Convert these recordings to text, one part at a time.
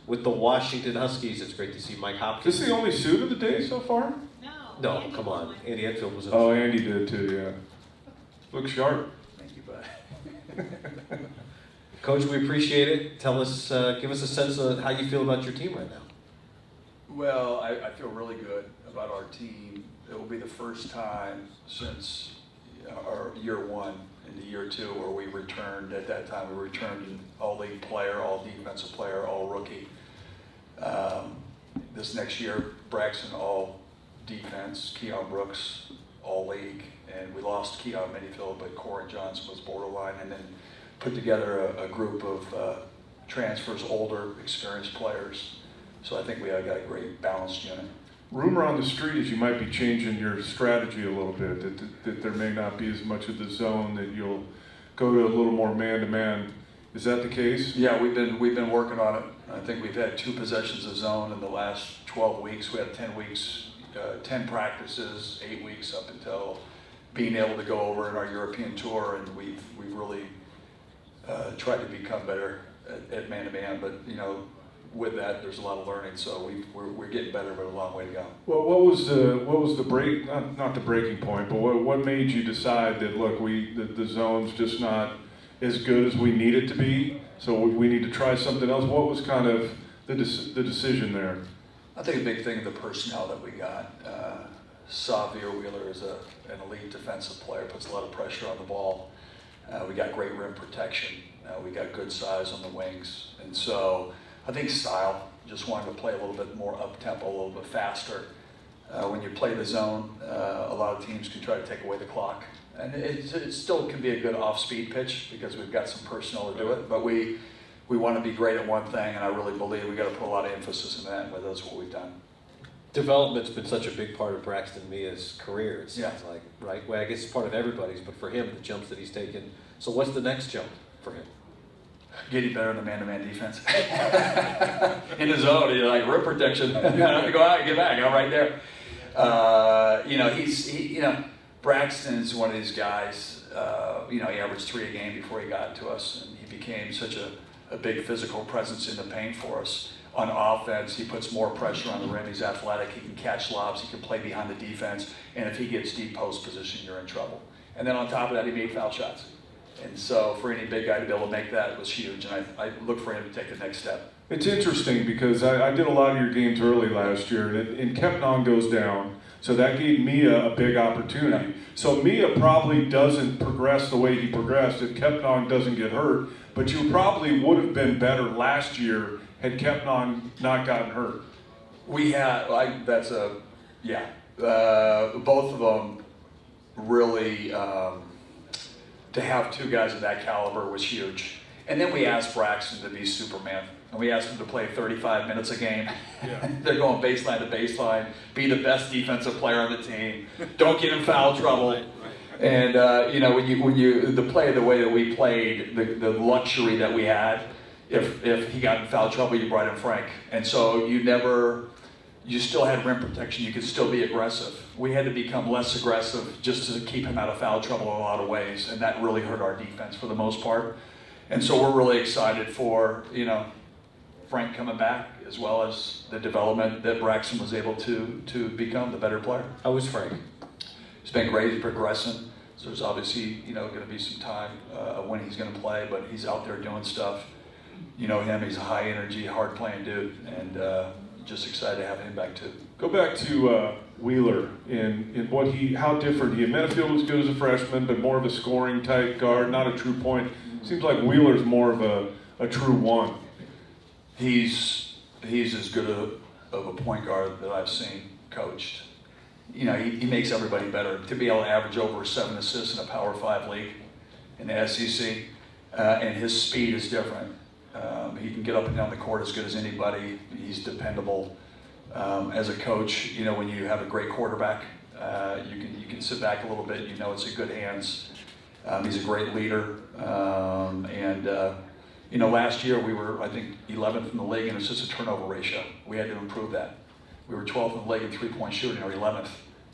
with the Washington Huskies. It's great to see Mike Hopkins. Is this the only suit of the day so far? No, come on. Andy Enfield was in Oh, Andy did too, yeah. Looks sharp. Thank you, bud. Coach, we appreciate it. Tell us, give us a sense of how you feel about your team right now. Well, I feel really good about our team. It will be the first time since our year one into year two where we returned. At that time, we returned an all-league player, all defensive player, all rookie. This next year, Braxton all defense, Keon Brooks all league, and we lost Keon Minifield, but Corin Johnson was borderline, and then put together a group of transfers, older, experienced players. So I think we have got a great balanced unit. Rumor on the street is you might be changing your strategy a little bit, that there may not be as much of the zone, that you'll go to a little more man-to-man. Is that the case? Yeah, we've been working on it. I think we've had 2 possessions of zone in the last 12 weeks. We had 10 weeks, 10 practices, 8 weeks up until being able to go over in our European tour, and we've really tried to become better at man-to-man. But with that, there's a lot of learning. So we're getting better, but a long way to go. Well, what was the break? Not the breaking point, but what made you decide that look, the zone's just not as good as we need it to be, so we need to try something else? What was kind of the decision there? I think a big thing is the personnel that we got. Xavier Wheeler is an elite defensive player, puts a lot of pressure on the ball. We got great rim protection. We got good size on the wings. And so I think style, just wanted to play a little bit more up-tempo, a little bit faster. When you play the zone, a lot of teams can try to take away the clock. And it still can be a good off-speed pitch because we've got some personnel to do it. But we want to be great at one thing, and I really believe we got to put a lot of emphasis in that, and that's what we've done. Development's been such a big part of Braxton Mia's career, it seems like, right? Well, I guess it's part of everybody's, but for him, the jumps that he's taken. So what's the next jump for him? Getting better in the man-to-man defense. In the zone, you're like, rim protection. I have to go out and get back. I'm right there. Braxton is one of these guys, he averaged 3 a game before he got to us, and he became such a big physical presence in the paint for us. On offense, he puts more pressure on the rim. He's athletic. He can catch lobs. He can play behind the defense. And if he gets deep post position, you're in trouble. And then on top of that, he made foul shots. And so for any big guy to be able to make that was huge. And I look for him to take the next step. It's interesting because I did a lot of your games early last year, and Kepnon goes down. So that gave Mia a big opportunity. So Mia probably doesn't progress the way he progressed if Kepnon doesn't get hurt. But you probably would have been better last year had Kepnon not gotten hurt. We had, both of them really, to have 2 guys of that caliber was huge. And then we asked Braxton to be Superman. And we asked him to play 35 minutes a game. Yeah. They're going baseline to baseline, be the best defensive player on the team, don't get in foul trouble. And when you the play the way that we played, the luxury that we had, if he got in foul trouble, you brought in Frank. And so you still had rim protection. You could still be aggressive. We had to become less aggressive just to keep him out of foul trouble in a lot of ways. And that really hurt our defense for the most part. And so we're really excited for, Frank coming back, as well as the development that Braxton was able to become the better player. How was Frank? He's been great. He's progressing. So there's obviously, going to be some time when he's going to play, but he's out there doing stuff. You know him, he's a high energy, hard playing dude, and just excited to have him back too. Go back to Wheeler in how different he. Minifield was good as a freshman, but more of a scoring type guard, not a true point. Seems like Wheeler's more of a true one. He's as good of a point guard that I've seen coached. He makes everybody better. To be able to average over 7 assists in a Power 5 league in the SEC, and his speed is different. He can get up and down the court as good as anybody. He's dependable. As a coach, when you have a great quarterback, you can sit back a little bit. It's in good hands. He's a great leader. Last year we were, I think, 11th in the league in assist to turnover ratio. We had to improve that. We were 12th in the league in 3-point shooting, or 11th.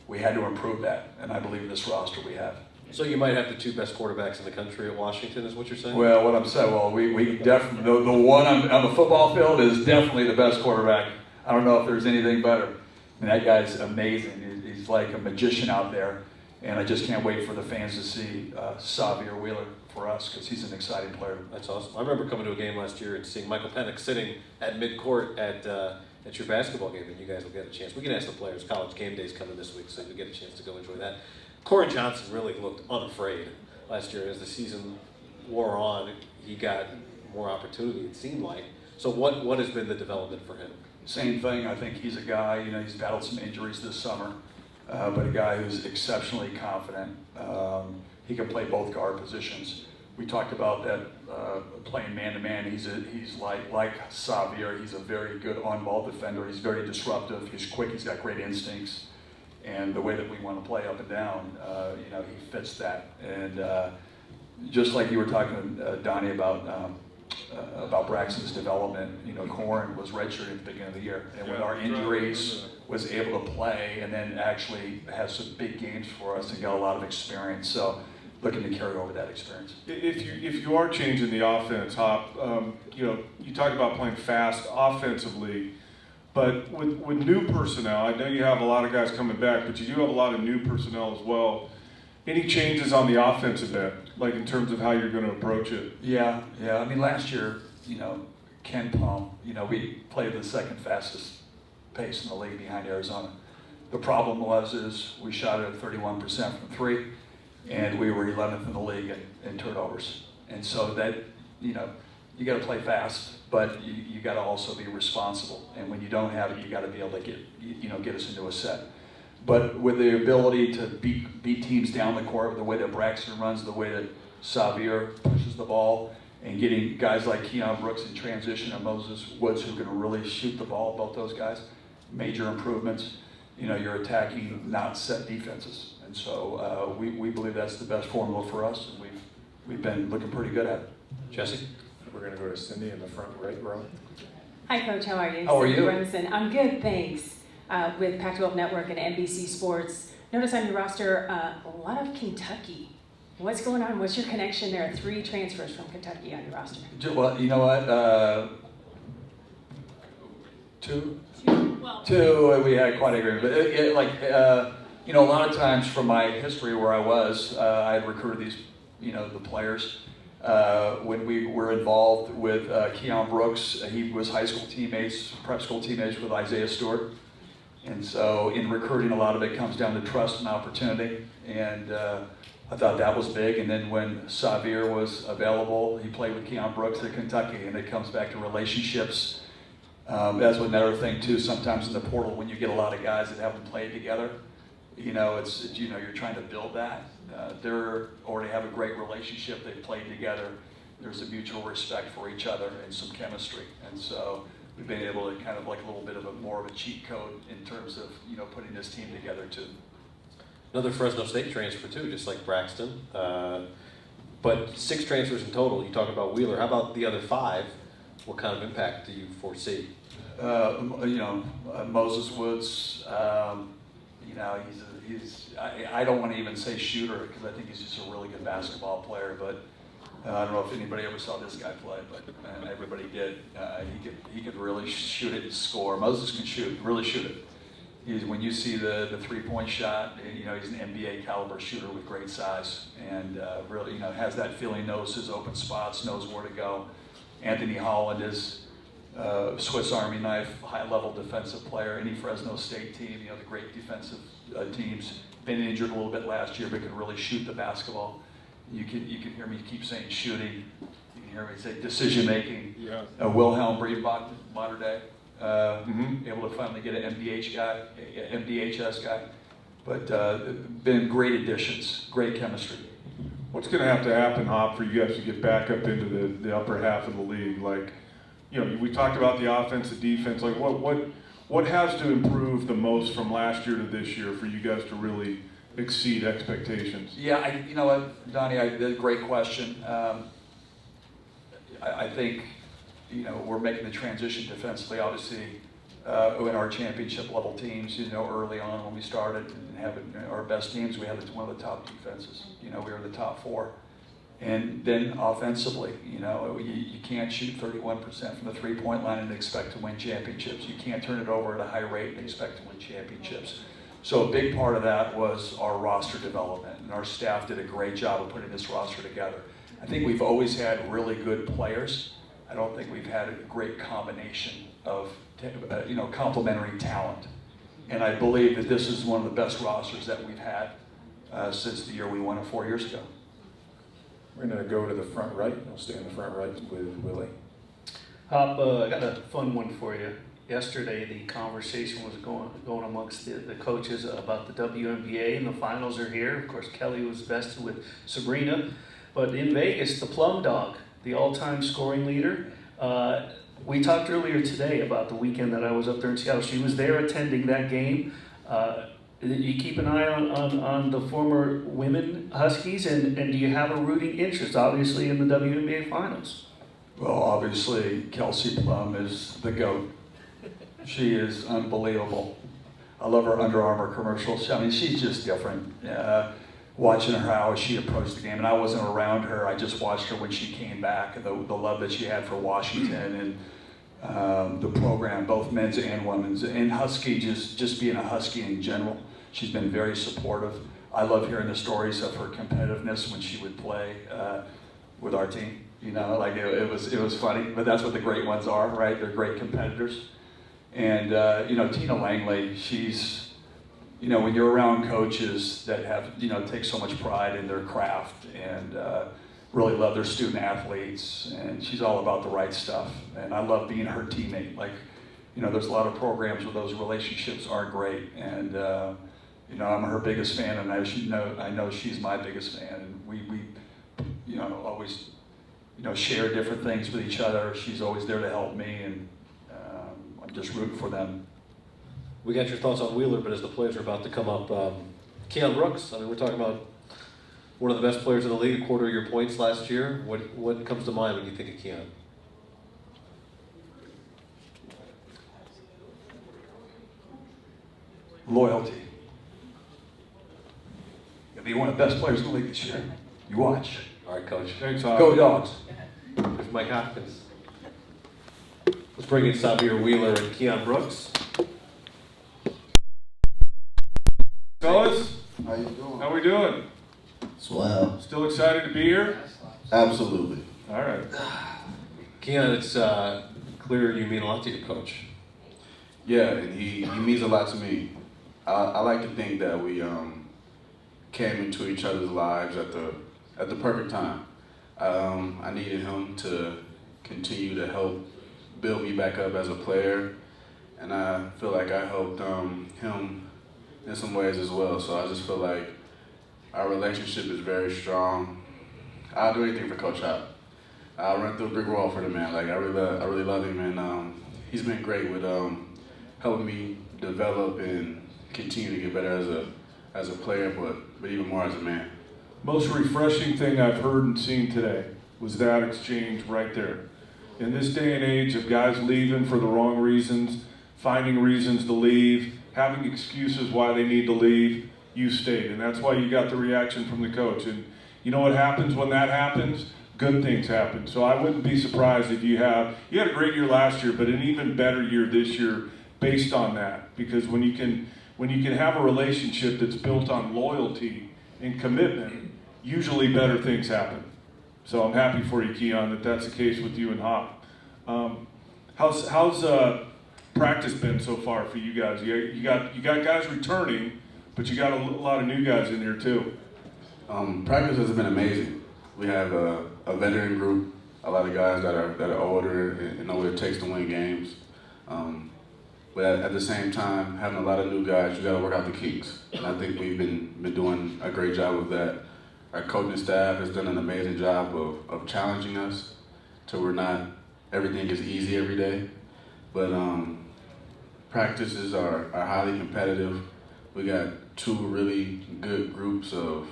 We had to improve that, and I believe in this roster we have. So you might have the 2 best quarterbacks in the country at Washington, is what you're saying? Well, what I'm saying, we definitely, the one on the football field is definitely the best quarterback. I don't know if there's anything better. And that guy's amazing. He's like a magician out there. And I just can't wait for the fans to see Xavier Wheeler for us, because he's an exciting player. That's awesome. I remember coming to a game last year and seeing Michael Penix sitting at midcourt at your basketball game, and you guys will get a chance. We can ask the players. College game day's coming this week, so you'll get a chance to go enjoy that. Corey Johnson really looked unafraid last year. As the season wore on, he got more opportunity, it seemed like. So what has been the development for him? Same thing. I think he's a guy, he's battled some injuries this summer, but a guy who's exceptionally confident. He can play both guard positions. We talked about that playing man-to-man. He's like Xavier. He's a very good on-ball defender. He's very disruptive. He's quick. He's got great instincts. And the way that we want to play up and down, he fits that. And just like you were talking to Donnie about Braxton's development, Corin was redshirted at the beginning of the year. And with our injuries, was able to play and then actually has some big games for us and got a lot of experience. So looking to carry over that experience. If you are changing the offense, Hop, you talk about playing fast offensively, but with new personnel, I know you have a lot of guys coming back, but you do have a lot of new personnel as well. Any changes on the offensive end, like in terms of how you're going to approach it? Yeah. I mean, last year, Ken Palm, we played the second fastest pace in the league behind Arizona. The problem is we shot it at 31% from 3, and we were 11th in the league in turnovers. And so that, you got to play fast, but you got to also be responsible. And when you don't have it, you got to be able to get us into a set. But with the ability to beat teams down the court, the way that Braxton runs, the way that Xavier pushes the ball, and getting guys like Keon Brooks in transition and Moses Woods who can really shoot the ball, both those guys, major improvements. You're attacking not set defenses. And so we believe that's the best formula for us, and we've been looking pretty good at it. Jesse? We're going to go to Cindy in the front right row. Hi, Coach. How are you? How are Cindy you? Remsen. I'm good, thanks. With Pac-12 Network and NBC Sports. Notice on your roster a lot of Kentucky. What's going on? What's your connection there? 3 transfers from Kentucky on your roster. Well, you know what? 2? 2, we had quite a agreement. But a lot of times from my history where I was, I had recruited these, the players. When we were involved with Keon Brooks, he was high school teammates, prep school teammates with Isaiah Stewart. And so in recruiting, a lot of it comes down to trust and opportunity. And I thought that was big. And then when Xavier was available, he played with Keon Brooks at Kentucky. And it comes back to relationships. That's another thing too. Sometimes in the portal, when you get a lot of guys that haven't played together, you're trying to build that. They already have a great relationship. They've played together. There's a mutual respect for each other and some chemistry. And so we've been able to kind of like a little bit of more of a cheat code in terms of putting this team together too. Another Fresno State transfer too, just like Braxton. But 6 transfers in total. You talk about Wheeler. How about the other 5? What kind of impact do you foresee? Moses Woods. I don't want to even say shooter because I think he's just a really good basketball player. But I don't know if anybody ever saw this guy play, but everybody did. He could really shoot it and score. Moses can really shoot it. When you see the 3-point shot, he's an NBA caliber shooter with great size, and really has that feeling, knows his open spots, knows where to go. Anthony Holland is Swiss Army knife, high-level defensive player. Any Fresno State team, the great defensive teams, been injured a little bit last year, but can really shoot the basketball. You can hear me keep saying shooting. You can hear me say decision making. Yeah. Wilhelm Breedbach, modern day, able to finally get an MDHS guy, but been great additions, great chemistry. What's going to happen, Hop, for you guys to get back up into the upper half of the league? We talked about the offense, the defense. Like, what has to improve the most from last year to this year for you guys to really exceed expectations? Yeah, you know what, Donnie, that's a great question. I think, we're making the transition defensively. Obviously, in our championship level teams, early on when we started and having our best teams, we had one of the top defenses. We were the top 4. And then offensively, you can't shoot 31% from the three-point line and expect to win championships. You can't turn it over at a high rate and expect to win championships. So a big part of that was our roster development, and our staff did a great job of putting this roster together. I think we've always had really good players. I don't think we've had a great combination of complementary talent. And I believe that this is one of the best rosters that we've had since the year we won it 4 years ago. We're going to go to the front right. We'll stay in the front right with Willie. Hop, I got a fun one for you. Yesterday, the conversation was going amongst the coaches about the WNBA, and the finals are here. Of course, Kelly was vested with Sabrina. But in Vegas, the Plum Dog, the all-time scoring leader, we talked earlier today about the weekend that I was up there in Seattle. She was there attending that game. You keep an eye on the former women Huskies, and do you have a rooting interest, obviously, in the WNBA finals? Well, obviously, Kelsey Plum is the GOAT. She is unbelievable. I love her Under Armour commercials. I mean, she's just different. Watching her, how she approached the game, and I wasn't around her. I just watched her when she came back, and the love that she had for Washington and the program, both men's and women's, and Husky, just being a Husky in general. She's been very supportive. I love hearing the stories of her competitiveness when she would play with our team. It was funny, but that's what the great ones are, right? They're great competitors. And Tina Langley, she's, when you're around coaches that have, take so much pride in their craft and really love their student athletes, and she's all about the right stuff. And I love being her teammate. There's a lot of programs where those relationships aren't great, and I'm her biggest fan, and I know she's my biggest fan, and we always, share different things with each other. She's always there to help me, and I'm just rooting for them. We got your thoughts on Wheeler, but as the players are about to come up, Keon Brooks, we're talking about one of the best players in the league, a quarter of your points last year. What comes to mind when you think of Keon? Loyalty. He'll be one of the best players in the league this year. You watch. All right, Coach. Thanks, Go Dogs. There's Mike Hopkins. Let's bring in Xavier Wheeler and Keon Brooks. Fellas, How you doing? how we doing? Swell. Still excited to be here? Absolutely. All right. Keon, it's clear you mean a lot to your coach. Yeah, and he means a lot to me. I like to think that we came into each other's lives at the perfect time. I needed him to continue to help build me back up as a player, and I feel like I helped him in some ways as well. So I just feel like our relationship is very strong. I'll do anything for Coach Hop. I'll run through a brick wall for the man. I really love him, and he's been great with helping me develop and continue to get better as a player, but even more as a man. Most refreshing thing I've heard and seen today was that exchange right there. In this day and age of guys leaving for the wrong reasons, finding reasons to leave, having excuses why they need to leave, you stayed. And that's why you got the reaction from the coach. And you know what happens when that happens? Good things happen. So I wouldn't be surprised if you had a great year last year, but an even better year this year based on that. Because when you can have a relationship that's built on loyalty and commitment, usually better things happen. So I'm happy for you, Keon, that's the case with you and Hop. How's practice been so far for you guys? You got guys returning, but you got a lot of new guys in there too. Practice has been amazing. We have a veteran group, a lot of guys that are older and know what it takes to win games. But at the same time, having a lot of new guys, you got to work out the kinks. And I think we've been doing a great job of that. Our coaching staff has done an amazing job of challenging us to where not everything is easy every day. But practices are highly competitive. We got two really good groups of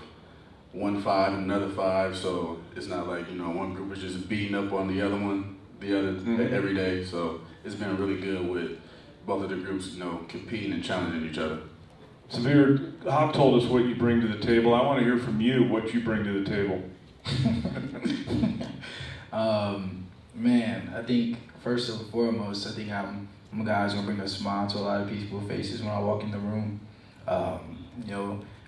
1-5 and another 5, so it's not like, one group is just beating up on the other one every day. So it's been really good with both of the groups, competing and challenging each other. Samir, Hop told us what you bring to the table. I want to hear from you what you bring to the table. Man, I think first and foremost, I think I'm a guy who's gonna bring a smile to a lot of people's faces when I walk in the room.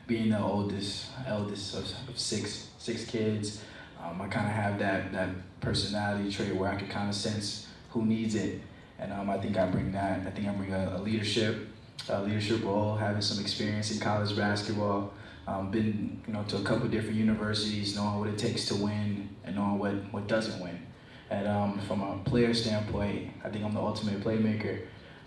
Being the eldest of six kids, I kind of have that personality trait where I can kind of sense who needs it, and I think I bring that. I think I bring a leadership role, having some experience in college basketball. Been to a couple different universities, knowing what it takes to win and knowing what doesn't win. And from a player standpoint, I think I'm the ultimate playmaker.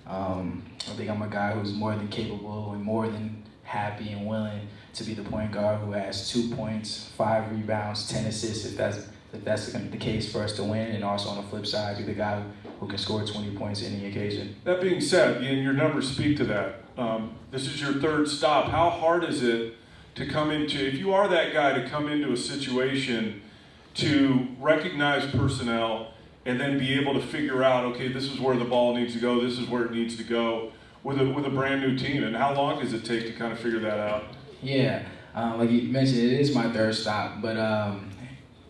I think I'm a guy who's more than capable and more than happy and willing to be the point guard who has 2 points, 5 rebounds, 10 assists if that's the case for us to win, and also on the flip side, be the guy who can score 20 points any occasion. That being said, and your numbers speak to that, this is your third stop. How hard is it to come into, if you are that guy, to come into a situation to recognize personnel and then be able to figure out, okay, this is where the ball needs to go, this is where it needs to go with a brand new team, and how long does it take to kind of figure that out? Yeah, like you mentioned, it is my third stop, but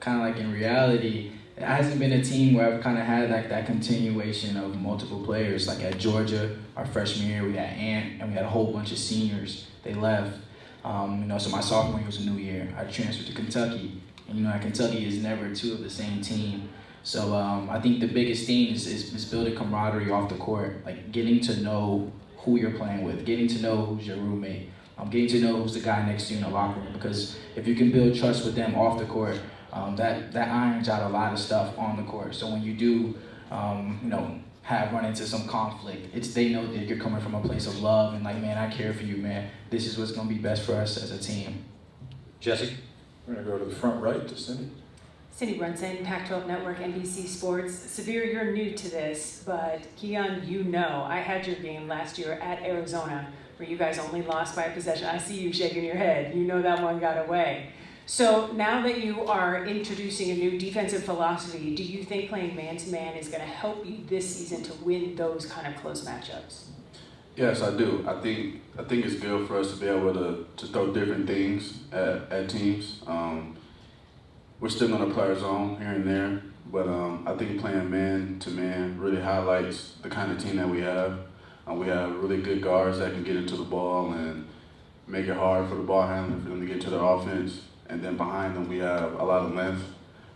kind of like in reality, it hasn't been a team where I've kind of had like that continuation of multiple players. Like at Georgia, our freshman year, we had Ant, and we had a whole bunch of seniors. They left. So my sophomore year was a new year. I transferred to Kentucky, and at Kentucky is never two of the same team. So I think the biggest thing is building camaraderie off the court, like getting to know who you're playing with, getting to know who's your roommate, getting to know who's the guy next to you in the locker room. Because if you can build trust with them off the court, that irons out a lot of stuff on the court. So when you do, have run into some conflict, they know that you're coming from a place of love and like, man, I care for you, man. This is what's gonna be best for us as a team. Jesse? We're going to go to the front right to Cindy. Cindy Brunson, Pac-12 Network, NBC Sports. Sabir, you're new to this, but Keon, I had your game last year at Arizona where you guys only lost by a possession. I see you shaking your head. You know that one got away. So now that you are introducing a new defensive philosophy, do you think playing man-to-man is going to help you this season to win those kind of close matchups? Yes, I do. I think it's good for us to be able to throw different things at teams. We're still going to play our zone here and there, but I think playing man-to-man really highlights the kind of team that we have. We have really good guards that can get into the ball and make it hard for the ball handler for them to get to their offense. And then behind them, we have a lot of length,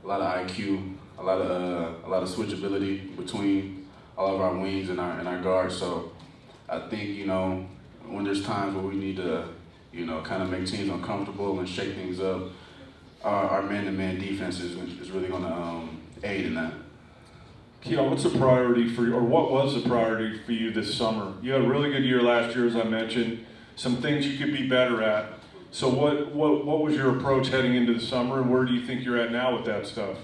a lot of IQ, a lot of switchability between all of our wings and our guards. So I think when there's times where we need to kind of make teams uncomfortable and shake things up, our man-to-man defense is really going to aid in that. Keon, what's the priority for you, or what was the priority for you this summer? You had a really good year last year, as I mentioned. Some things you could be better at. So what was your approach heading into the summer, and where do you think you're at now with that stuff?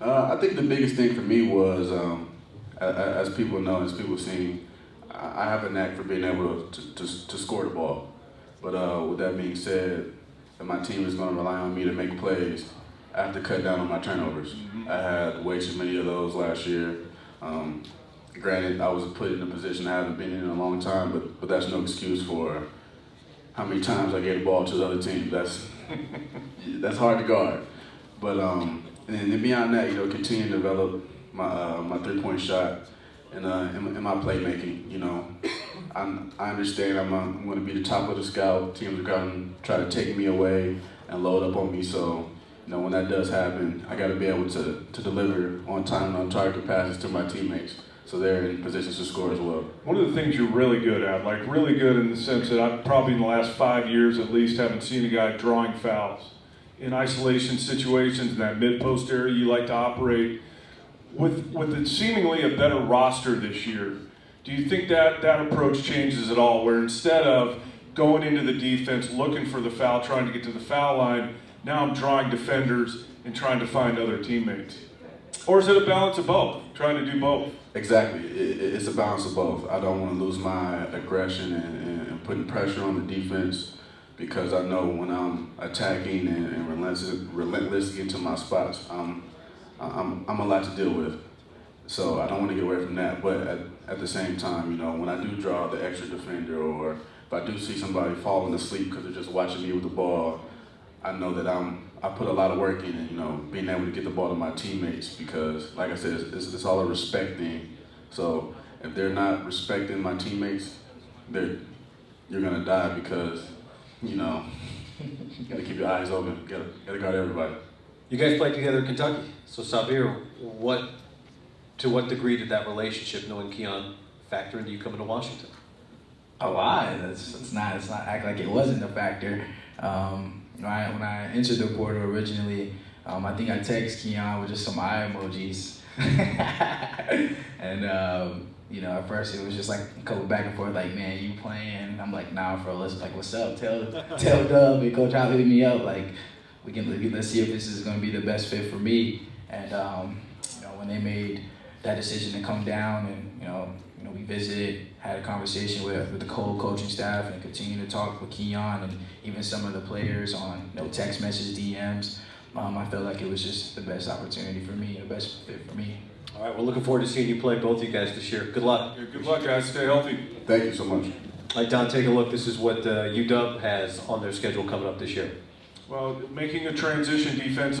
I think the biggest thing for me was, as people know, as people see, I have a knack for being able to score the ball. But with that being said, if my team is going to rely on me to make plays, I have to cut down on my turnovers. Mm-hmm. I had way too many of those last year. Granted, I was put in a position I haven't been in a long time, but that's no excuse for how many times I gave the ball to the other team. That's hard to guard. But and then beyond that, continue to develop my 3-point shot and my playmaking. I understand I'm going to be the top of the scout. Teams are going to try to take me away and load up on me. So when that does happen, I got to be able to deliver on time and on target passes to my teammates, so they're in positions to score as well. One of the things you're really good at, like really good in the sense that I've probably in the last 5 years at least haven't seen a guy drawing fouls. In isolation situations, in that mid-post area, you like to operate. With it seemingly a better roster this year, do you think that approach changes at all, where instead of going into the defense, looking for the foul, trying to get to the foul line, now I'm drawing defenders and trying to find other teammates? Or is it a balance of both, trying to do both? Exactly. It's a balance of both. I don't want to lose my aggression and putting pressure on the defense, because I know when I'm attacking and relentlessly into my spots, I'm a lot to deal with. So I don't want to get away from that. But at the same time, you know, when I do draw the extra defender, or if I do see somebody falling asleep because they're just watching me with the ball, I know that I put a lot of work in it, you know, being able to get the ball to my teammates, because, like I said, it's all a respect thing. So if they're not respecting my teammates, you're gonna die, because, you know, you gotta keep your eyes open, gotta guard everybody. You guys played together in Kentucky. So Sabir, to what degree did that relationship, knowing Keon, factor into you coming to Washington? A lot. It's not act like it wasn't a factor. When I entered the portal originally, I think I texted Keon with just some eye emojis. And you know, at first it was just like a couple back and forth, like, man, you playing? I'm like, nah, bro, what's up? Tell Dub and Coach Al hitting me up, like, let's see if this is gonna be the best fit for me. And you know, when they made that decision to come down, and you know, we visited, had a conversation with the whole coaching staff, and continued to talk with Keon and even some of the players on, you know, text message, DMs. I felt like it was just the best opportunity for me, the best fit for me. All right, we're looking forward to seeing you play, both of you guys, this year. Good luck. Yeah, good luck, guys. Stay healthy. Thank you so much. All right, Don, take a look. This is what UW has on their schedule coming up this year. Well, making a transition defense